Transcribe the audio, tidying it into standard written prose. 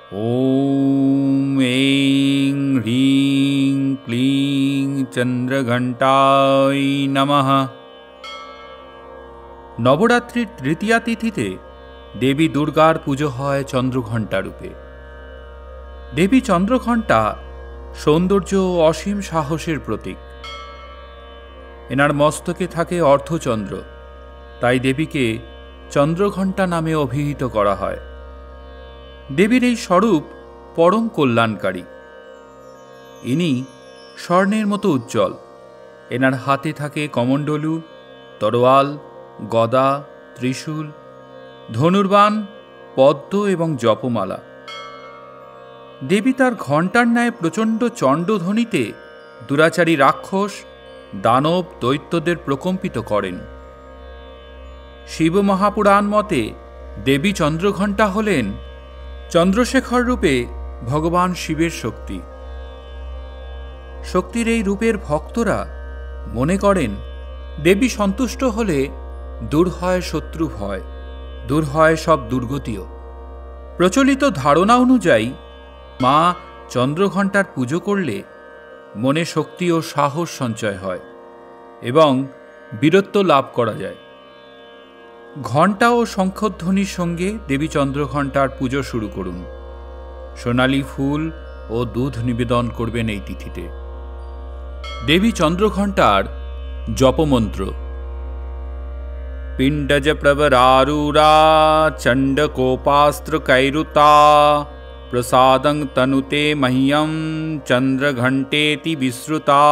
ॐ ऐं ह्रीं क्लीं चंद्रघंटाय नमः। नवरात्रिर तृतीया तिथिते देवी दुर्गार पुजो हय चंद्रघंटा रूपे। देवी चंद्रघंटा सौंदर्य ओ असीम साहसेर प्रतीक। एनार मस्तके थाके अर्धचंद्र, ताई देवीके चंद्रघंटा नामे अभिहित करा हय। देवीर এই स्वरूप परम कल्याणकारी। इनी स्वर्णेर मतो उज्जवल। एनार हाथे थाके कमंडलू, तरोयाल, गदा, त्रिशूल, धनुर्बाण, पद्म एवं जपमाला। देवी तार घंटार न्याय प्रचंड चंडध्वनिते दुराचारी राक्षस, दानव, दैत्यদের प्रकम्पित करें। शिव महापुराण मते देवी चंद्रघंटा हलेन चंद्रशेखर रूपे भगवान शिवेर शक्ति। शक्तिर এই রূপের ভক্তরা মনে করেন দেবী সন্তুষ্ট হলে দূর হয় শত্রু ভয়, দূর হয় সব দুর্গতিও। প্রচলিত ধারণা অনুযায়ী মা চন্দ্রঘণ্টার পুজো করলে মনে শক্তি ও সাহস সঞ্চয় হয় এবং বীরত্ব লাভ করা যায়। ঘণ্টা ও শঙ্খধ্বনির সঙ্গে দেবী চন্দ্রঘণ্টার পুজো শুরু করুন। সোনালী ফুল ও দুধ নিবেদন করবেন এই তিথিতে। দেবী চন্দ্রঘণ্টার জপমন্ত্র: পিণ্ডজ প্রবরারুরা চণ্ডকোপাস্ত্র কৈরুতা প্রসাদং তনুতে মহ্যম চন্দ্রঘণ্টেতি বিশ্রুতা।